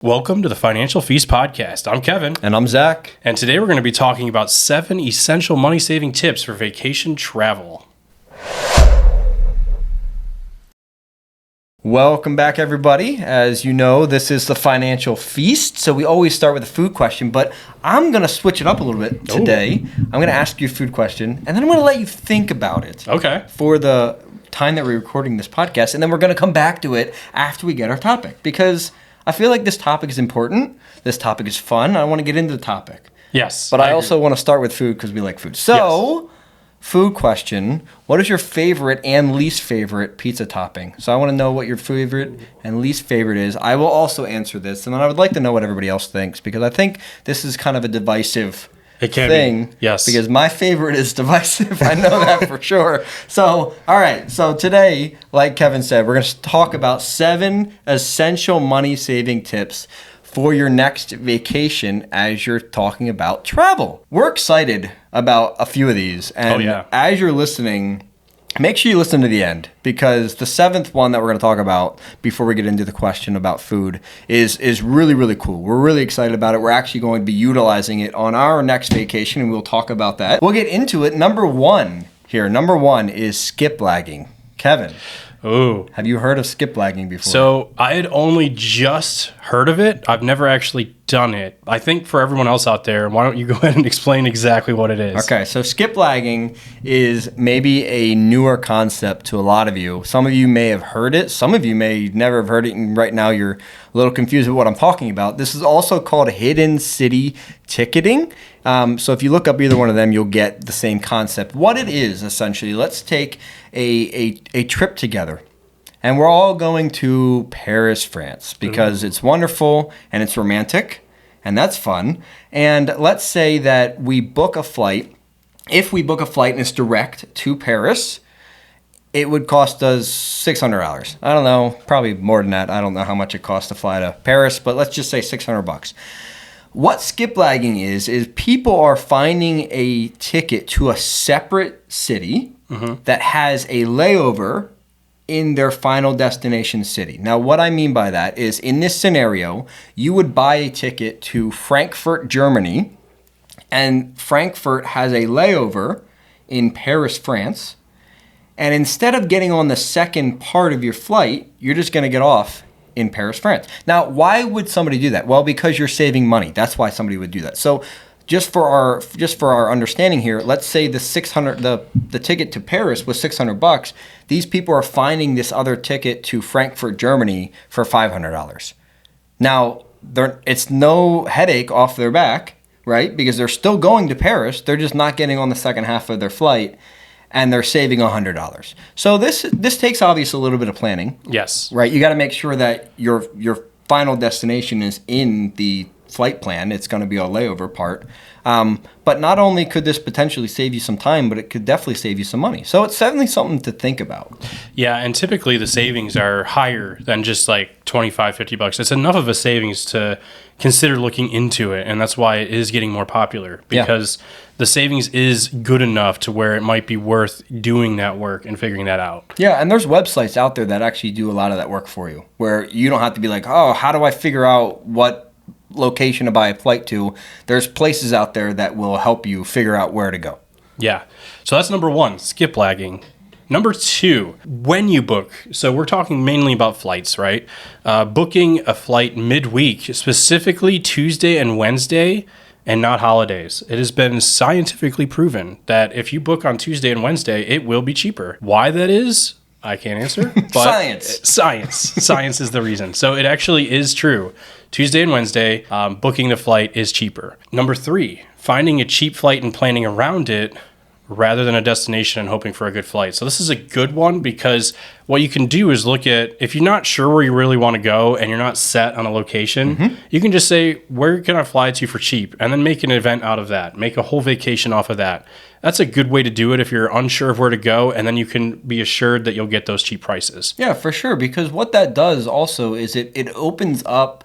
Welcome to the Financial Feast Podcast. I'm Kevin. And I'm Zach. And today we're going to be talking about 7 essential money-saving tips for vacation travel. Welcome back, everybody. As you know, this is the Financial Feast, so we always start with a food question, but I'm going to switch it up a little bit today. I'm going to ask you a food question, and then I'm going to let you think about it. Okay. For the time that we're recording this podcast, and then we're going to come back to it after we get our topic, because I feel like this topic is important. This topic is fun. I want to get into the topic. Yes. But I also want to start with food because we like food. So, Food question. What is your favorite and least favorite pizza topping? So I want to know what your favorite and least favorite is. I will also answer this. And then I would like to know what everybody else thinks because I think this is kind of a divisive thing. Yes. Because my favorite is divisive. I know that for sure. So, all right. So today, like Kevin said, we're going to talk about 7 essential money-saving tips for your next vacation as you're talking about travel. We're excited about a few of these. And as you're listening, make sure you listen to the end because the 7th one that we're going to talk about before we get into the question about food is really, really cool. We're really excited about it. We're actually going to be utilizing it on our next vacation, and we'll talk about that. We'll get into it. Number one is skip lagging. Kevin. Oh. Have you heard of skip lagging before? So I had only just heard of it. I've never actually done it. I think for everyone else out there, why don't you go ahead and explain exactly what it is? Okay, so skip lagging is maybe a newer concept to a lot of you. Some of you may have heard it. Some of you may never have heard it, and right now you're a little confused with what I'm talking about. This is also called hidden city ticketing. So if you look up either one of them, you'll get the same concept. What it is, essentially, let's take a trip together. And we're all going to Paris, France, because it's wonderful and it's romantic, and that's fun. And let's say that we book a flight. If we book a flight and it's direct to Paris, it would cost us $600. I don't know, probably more than that. I don't know how much it costs to fly to Paris, but let's just say $600. What skip lagging is people are finding a ticket to a separate city that has a layover in their final destination city. Now, what I mean by that is in this scenario, you would buy a ticket to Frankfurt, Germany, and Frankfurt has a layover in Paris, France. And instead of getting on the second part of your flight, you're just going to get off in Paris, France. Now, why would somebody do that? Well, because you're saving money. That's why somebody would do that. So just for our understanding here, let's say the ticket to Paris was $600. These people are finding this other ticket to Frankfurt, Germany for $500. Now, it's no headache off their back, right? Because they're still going to Paris. They're just not getting on the second half of their flight, and they're saving $100. So this takes obviously a little bit of planning. Yes. Right? You got to make sure that your final destination is in the flight plan. It's going to be a layover part. But not only could this potentially save you some time, but it could definitely save you some money. So it's definitely something to think about. Yeah, and typically the savings are higher than just like $25, $50. It's enough of a savings to consider looking into it, and that's why it is getting more popular because the savings is good enough to where it might be worth doing that work and figuring that out. Yeah, and there's websites out there that actually do a lot of that work for you, where you don't have to be like, oh, how do I figure out what location to buy a flight to? There's places out there that will help you figure out where to go. Yeah. So that's number 1, skip lagging. Number 2, when you book, so we're talking mainly about flights, right? Booking a flight midweek, specifically Tuesday and Wednesday, and not holidays. It has been scientifically proven that if you book on Tuesday and Wednesday, it will be cheaper. Why that is, I can't answer. But Science is the reason. So it actually is true. Tuesday and Wednesday, booking the flight is cheaper. Number 3, finding a cheap flight and planning around it rather than a destination and hoping for a good flight. So this is a good one because what you can do is look at, if you're not sure where you really want to go and you're not set on a location, you can just say, where can I fly to for cheap? And then make an event out of that. Make a whole vacation off of that. That's a good way to do it if you're unsure of where to go, and then you can be assured that you'll get those cheap prices. Yeah, for sure, because what that does also is it opens up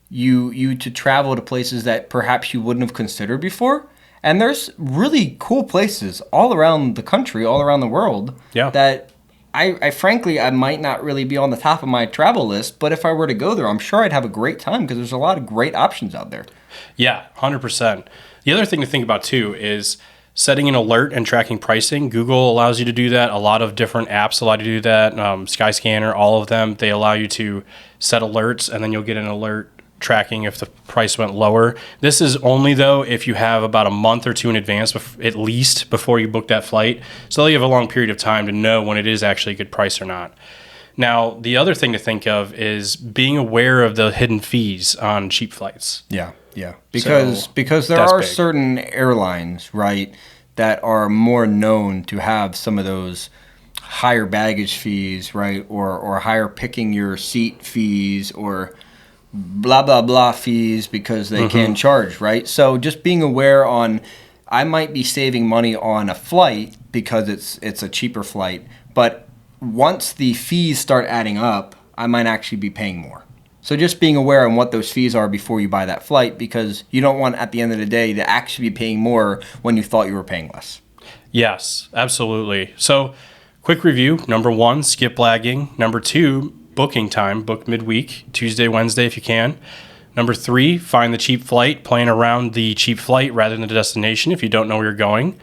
you to travel to places that perhaps you wouldn't have considered before. And there's really cool places all around the country, all around the world that I frankly, I might not really be on the top of my travel list, but if I were to go there, I'm sure I'd have a great time because there's a lot of great options out there. Yeah, 100%. The other thing to think about too is setting an alert and tracking pricing. Google allows you to do that. A lot of different apps allow you to do that. Skyscanner, all of them, they allow you to set alerts, and then you'll get an alert tracking if the price went lower. This is only though if you have about a month or two in advance, at least before you book that flight. So you have a long period of time to know when it is actually a good price or not. Now, the other thing to think of is being aware of the hidden fees on cheap flights. Yeah. Because there are certain airlines, right, that are more known to have some of those higher baggage fees, right, or higher picking your seat fees, or blah blah blah fees because they can charge, right? So just being aware on, I might be saving money on a flight because it's a cheaper flight, but once the fees start adding up, I might actually be paying more. So just being aware on what those fees are before you buy that flight, because you don't want at the end of the day to actually be paying more when you thought you were paying less. Yes, absolutely. So quick review. Number 1, skip lagging. Number 2, booking time. Book midweek, Tuesday, Wednesday if you can. Number 3, find the cheap flight. Plan around the cheap flight rather than the destination if you don't know where you're going.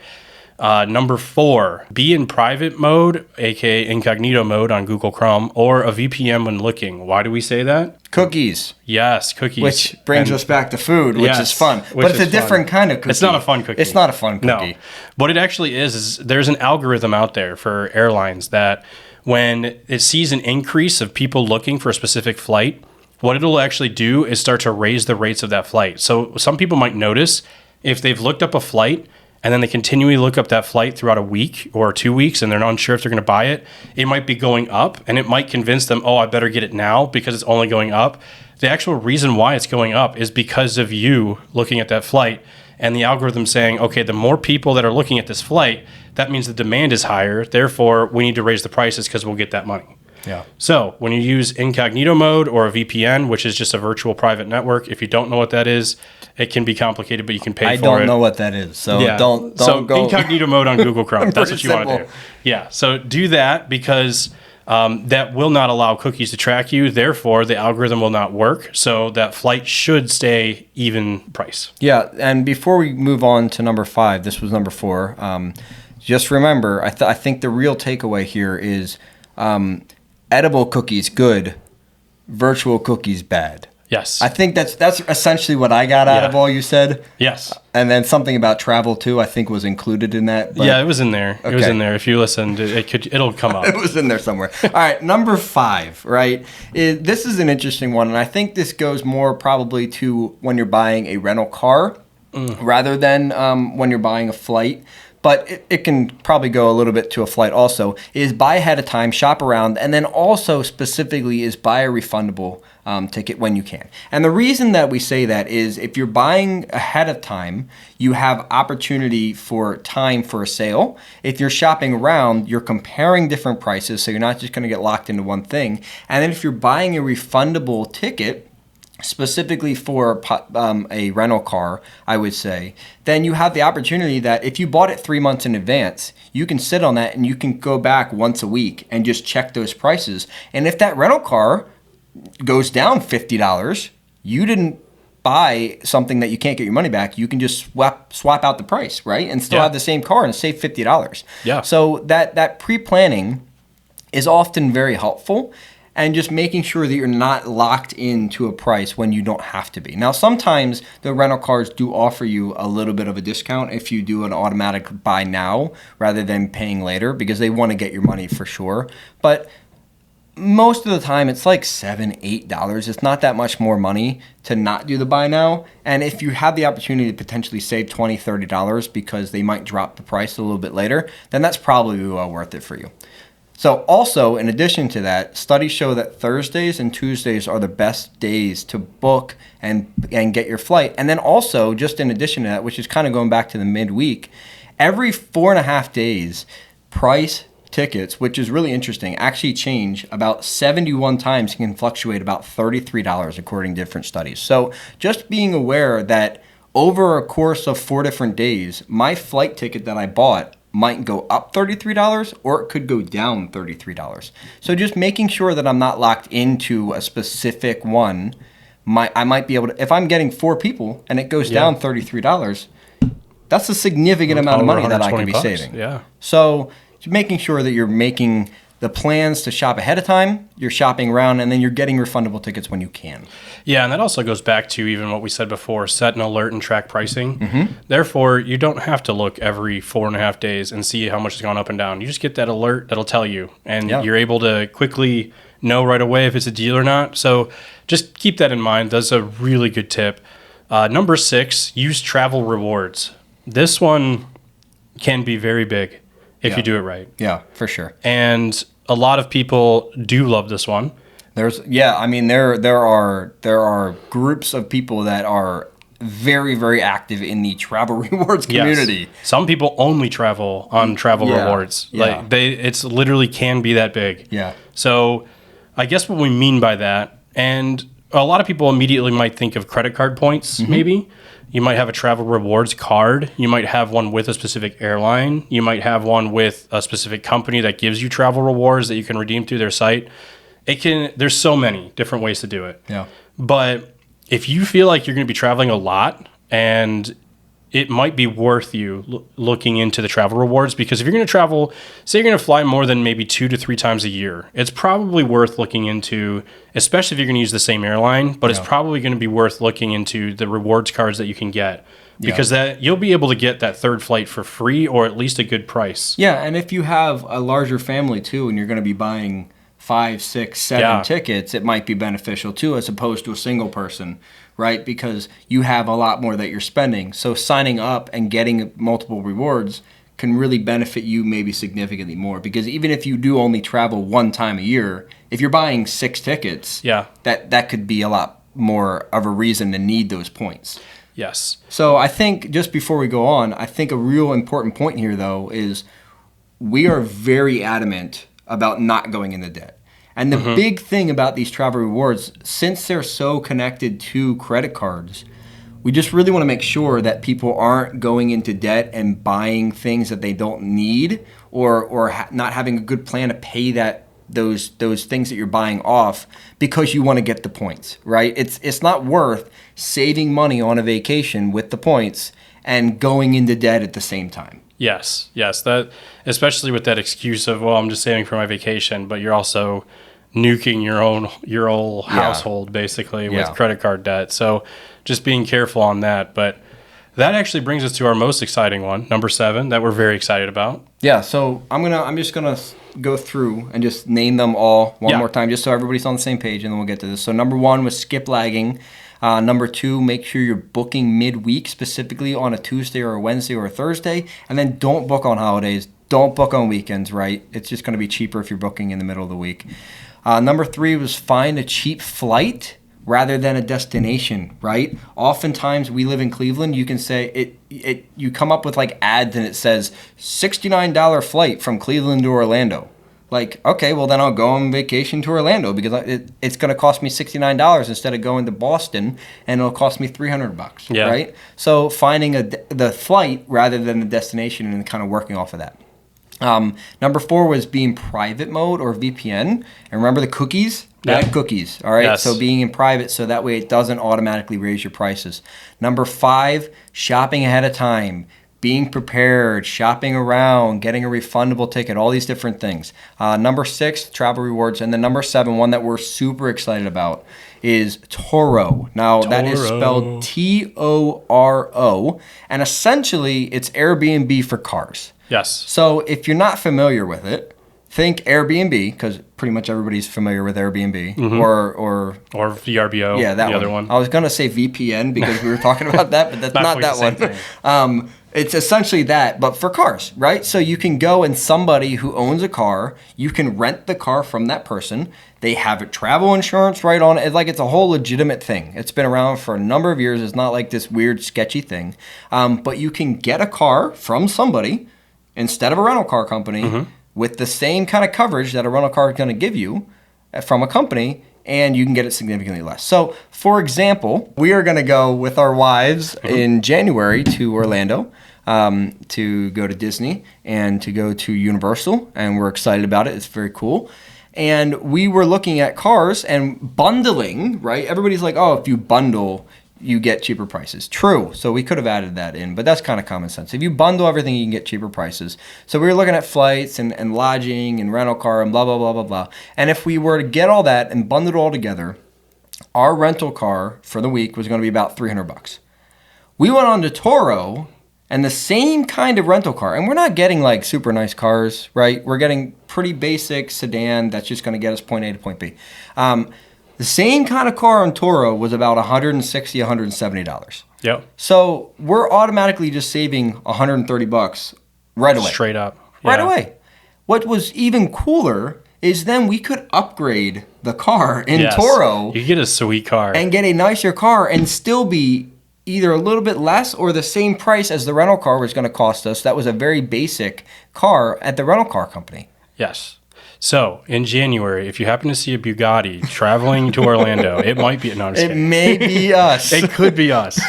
Number 4, be in private mode, aka incognito mode on Google Chrome, or a VPN when looking. Why do we say that? Cookies. Yes, cookies. Which brings us back to food, which is fun. But it's a different kind of cookie. It's not a fun cookie. It's not a fun cookie. No. What it actually is there's an algorithm out there for airlines that when it sees an increase of people looking for a specific flight, what it'll actually do is start to raise the rates of that flight. So some people might notice if they've looked up a flight and then they continually look up that flight throughout a week or 2 weeks and they're not sure if they're going to buy it, it might be going up, and it might convince them, oh, I better get it now because it's only going up. The actual reason why it's going up is because of you looking at that flight and the algorithm saying, okay, the more people that are looking at this flight, that means the demand is higher. Therefore, we need to raise the prices because we'll get that money. Yeah. So when you use incognito mode or a VPN, which is just a virtual private network, if you don't know what that is, it can be complicated, but you can pay for it. I don't know what that is, so don't go. Incognito mode on Google Chrome. That's what you want to do. Simple. Yeah. So do that because that will not allow cookies to track you. Therefore, the algorithm will not work. So that flight should stay even price. Yeah. And before we move on to number 5, this was number 4. Just remember, I think the real takeaway here is edible cookies good, virtual cookies bad. Yes. I think that's essentially what I got out of all you said. Yes. And then something about travel too, I think was included in that. But yeah, it was in there. Okay. It was in there. If you listened, it'll come up. It was in there somewhere. All right, number 5, right? This is an interesting one, and I think this goes more probably to when you're buying a rental car rather than when you're buying a flight. But it can probably go a little bit to a flight also, is buy ahead of time, shop around, and then also specifically is buy a refundable ticket when you can. And the reason that we say that is if you're buying ahead of time, you have opportunity for time for a sale. If you're shopping around, you're comparing different prices, so you're not just going to get locked into one thing. And then if you're buying a refundable ticket, specifically for a rental car, I would say, then you have the opportunity that if you bought it 3 months in advance, you can sit on that and you can go back once a week and just check those prices. And if that rental car goes down $50, you didn't buy something that you can't get your money back. You can just swap out the price, right? And still have the same car and save $50. Yeah. So that pre-planning is often very helpful. And just making sure that you're not locked into a price when you don't have to be. Now, sometimes the rental cars do offer you a little bit of a discount if you do an automatic buy now rather than paying later because they want to get your money for sure. But most of the time, it's like $7, $8. It's not that much more money to not do the buy now. And if you have the opportunity to potentially save $20, $30 because they might drop the price a little bit later, then that's probably well worth it for you. So also, in addition to that, studies show that Thursdays and Tuesdays are the best days to book and get your flight. And then also, just in addition to that, which is kind of going back to the midweek, every 4.5 days, price tickets, which is really interesting, actually change about 71 times, can fluctuate about $33 according to different studies. So just being aware that over a course of 4 different days, my flight ticket that I bought might go up $33 or it could go down $33. So just making sure that I'm not locked into a specific one. I might be able to, if I'm getting 4 people and it goes down $33, that's a significant amount of money that I can be saving. Yeah. So just making sure that you're making the plans to shop ahead of time, you're shopping around, and then you're getting refundable tickets when you can. Yeah, and that also goes back to even what we said before, set an alert and track pricing. Therefore, you don't have to look every 4.5 days and see how much has gone up and down. You just get that alert that'll tell you, and you're able to quickly know right away if it's a deal or not. So just keep that in mind. That's a really good tip. Number 6, use travel rewards. This one can be very big if you do it right. Yeah, for sure. And a lot of people do love this one. There are groups of people that are very, very active in the travel rewards community. Yes. Some people only travel on travel rewards. Yeah. Like it's literally can be that big. Yeah. So I guess what we mean by that, and a lot of people immediately might think of credit card points, maybe. You might have a travel rewards card. You might have one with a specific airline. You might have one with a specific company that gives you travel rewards that you can redeem through their site. There's so many different ways to do it. Yeah. But if you feel like you're going to be traveling a lot, and it might be worth you looking into the travel rewards, because if you're going to travel, say you're going to fly more than maybe 2 to 3 times a year, it's probably worth looking into, especially if you're going to use the same airline, but it's probably going to be worth looking into the rewards cards that you can get, because that you'll be able to get that third flight for free or at least a good price. Yeah, and if you have a larger family too, and you're going to be buying 5, 6, 7 tickets, it might be beneficial too, as opposed to a single person, right? Because you have a lot more that you're spending. So signing up and getting multiple rewards can really benefit you maybe significantly more. Because even if you do only travel 1 time a year, if you're buying 6 tickets, that could be a lot more of a reason to need those points. Yes. So I think, just before we go on, I think a real important point here, though, is we are very adamant about not going into debt. And the big thing about these travel rewards, since they're so connected to credit cards, we just really want to make sure that people aren't going into debt and buying things that they don't need, or not having a good plan to pay those things that you're buying off because you want to get the points, right? It's not worth saving money on a vacation with the points and going into debt at the same time. Yes, that, especially with that excuse of, well, I'm just saving for my vacation, but you're also nuking your own household basically with credit card debt. So just being careful on that. But that actually brings us to our most exciting one, number 7, that we're very excited about. Yeah, so I'm just gonna go through and just name them all one more time, just so everybody's on the same page, and then we'll get to this. So number 1 was skip lagging. Number 2, make sure you're booking midweek, specifically on a Tuesday or a Wednesday or a Thursday. And then don't book on holidays. Don't book on weekends, right? It's just going to be cheaper if you're booking in the middle of the week. Number 3 was find a cheap flight rather than a destination, right? Oftentimes, we live in Cleveland. You can say you come up with like ads and it says $69 flight from Cleveland to Orlando. Like, okay, well then I'll go on vacation to Orlando because it's going to cost me $69 instead of going to Boston, and it'll cost me $300, right? So finding the flight rather than the destination and kind of working off of that. Number 4 was being private mode or VPN. And remember the cookies? Bad cookies, all right? Yes. So being in private, so that way it doesn't automatically raise your prices. Number 5, shopping ahead of time. Being prepared, shopping around, getting a refundable ticket, all these different things. Number 6, travel rewards. And then number 7, one that we're super excited about, is Turo. Now, that is spelled Toro. And essentially, it's Airbnb for cars. Yes. So if you're not familiar with it, think Airbnb, because pretty much everybody's familiar with Airbnb, or VRBO. Yeah, that the other one. I was gonna say VPN because we were talking about that, but that's not that one. It's essentially that, but for cars, right? So you can go and somebody who owns a car, you can rent the car from that person. They have a travel insurance right on it. It's like it's a whole legitimate thing. It's been around for a number of years. It's not like this weird, sketchy thing. But you can get a car from somebody instead of a rental car company with the same kind of coverage that a rental car is going to give you from a company, and you can get it significantly less. So, for example, we are going to go with our wives in January to Orlando. to go to Disney and to go to Universal, and we're excited about it. It's very cool. And we were looking at cars and bundling, right? Everybody's like, oh, if you bundle, you get cheaper prices. True. So we could have added that in, but that's kind of common sense. If you bundle everything, you can get cheaper prices. So we were looking at flights and lodging and rental car and blah, blah, blah, blah, blah. And if we were to get all that and bundle it all together, our rental car for the week was going to be about $300. We went on to Turo, and the same kind of rental car, and we're not getting like super nice cars, right? We're getting pretty basic sedan that's just going to get us point A to point B. The same kind of car on Turo was about $160, $170. Yep. So we're automatically just saving $130 right away. Straight up. Right Yeah. away. What was even cooler is then we could upgrade the car in Yes. Turo You get a sweet car. and get a nicer car and still be either a little bit less or the same price as the rental car was going to cost us. That was a very basic car at the rental car company. Yes. So in January, if you happen to see a Bugatti traveling to Orlando, it might be. No, I'm just It kidding. may be us. It could be us.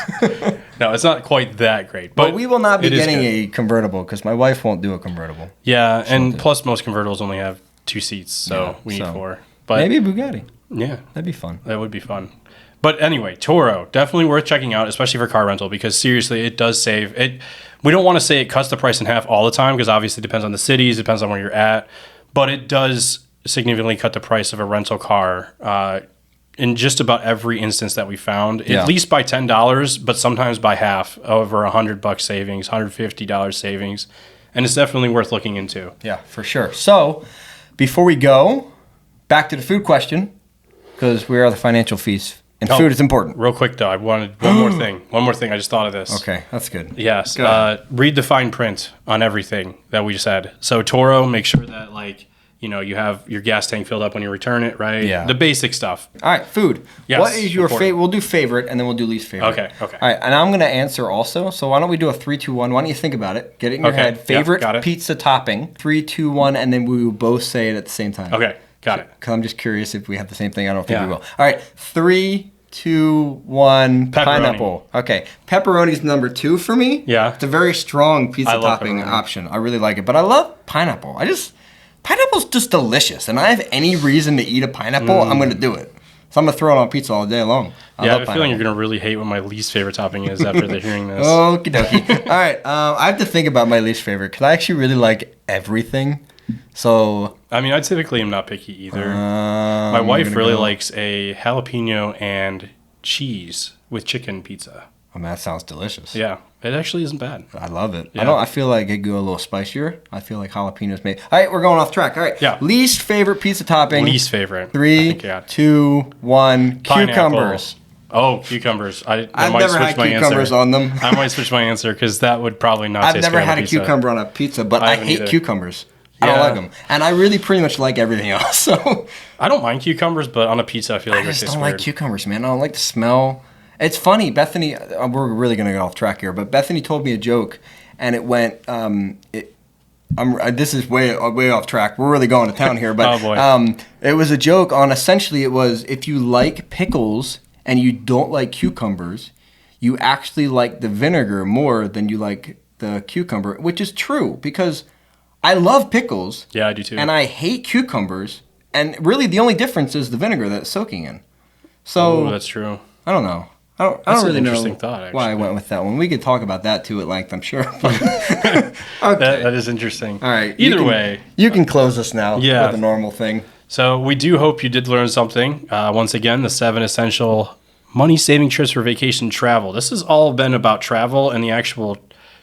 No, it's not quite that great. but we will not be it is getting good. a convertible because my wife won't do a convertible. Yeah, and plus most convertibles only have 2 seats, so Yeah, we need so 4. But Maybe a Bugatti. yeah, That'd be fun. that would be fun. But anyway, Turo, definitely worth checking out, especially for car rental, because seriously, it does save. We don't want to say it cuts the price in half all the time, because obviously it depends on the cities, it depends on where you're at, but it does significantly cut the price of a rental car in just about every instance that we found, Yeah. at least by $10, but sometimes by half, over $100 savings, $150 savings, and it's definitely worth looking into. Yeah, for sure. So before we go, back to the food question, because we are the financial feast, and Oh. food is important. Real quick though, I wanted one more thing. One more thing. I just thought of this. Okay, that's good. Yes. Go ahead. Read the fine print on everything that we said. So Toro, make sure that you have your gas tank filled up when you return it, right? Yeah. The basic stuff. All right, food. Yes, What is your important. favorite? We'll do favorite, and then we'll do least favorite. Okay. All right, and I'm going to answer also. So why don't we do a 3, 2, 1? Why don't you think about it? Get it in your Okay, head. yeah, Favorite got it. pizza topping. 3, 2, 1, and then we will both say it at the same time. Okay. Got it. Because I'm just curious if we have the same thing. I don't think Yeah. we will. All right, 3, 2, 1. Pepperoni. Pineapple. Okay, pepperoni's number 2 for me. Yeah. It's a very strong pizza I love topping pepperoni. option. I really like it, but I love pineapple. Pineapple's just delicious, and I have any reason to eat a pineapple, I'm going to do it. So I'm going to throw it on pizza all day long. Yeah, I have a feeling you're going to really hate what my least favorite topping is after the hearing this. Okie dokie. All right, I have to think about my least favorite because I actually really like everything. So I mean, I typically am not picky either. My I'm wife gonna really go- likes a jalapeno and cheese with chicken pizza. Oh man, that sounds delicious. Yeah, it actually isn't bad. I love it. Yeah. I feel like it go a little spicier. I feel like jalapenos made. All right, we're going off track. All right. Yeah. Least favorite pizza topping. Least favorite. I 3, think, yeah. 2, 1. Pineapple. Cucumbers. Oh, cucumbers. I I've might never switch had my cucumbers answer. on them. I might switch my answer because that would probably not I've taste never good on had a pizza. cucumber on a pizza, but I haven't hate either. cucumbers. I don't Yeah. like them, and I really pretty much like everything else. So I don't mind cucumbers, but on a pizza, I feel like I it just tastes don't weird. like cucumbers, man. I don't like the smell. It's funny, Bethany. We're really gonna get off track here, but Bethany told me a joke, and it went. This is way off track. We're really going to town here, but Oh, boy. it was a joke on essentially it was if you like pickles and you don't like cucumbers, you actually like the vinegar more than you like the cucumber, which is true because I love pickles. Yeah, I do too. And I hate cucumbers, and really the only difference is the vinegar that it's soaking in. So Oh, that's true. I don't know. I don't That's really an know interesting thought, why I actually. went with that one. We could talk about that too at length, I'm sure. But- okay. That is interesting. All right. Either way, you can close us now Yeah. with a normal thing. so we do hope you did learn something. Once again, the 7 essential money-saving trips for vacation travel. This has all been about travel and the actual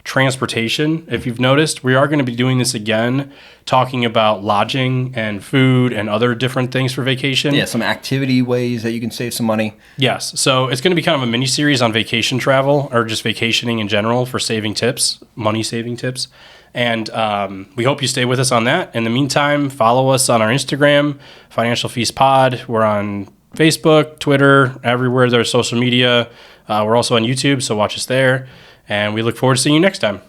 transportation. If you've noticed, we are going to be doing this again, talking about lodging and food and other different things for vacation. Yeah, some activity ways that you can save some money. Yes. So it's going to be kind of a mini series on vacation travel or just vacationing in general for saving tips, money saving tips. And we hope you stay with us on that. In the meantime, follow us on our Instagram, Financial Feast Pod. We're on Facebook, Twitter, everywhere there's social media. We're also on YouTube, so watch us there. And we look forward to seeing you next time.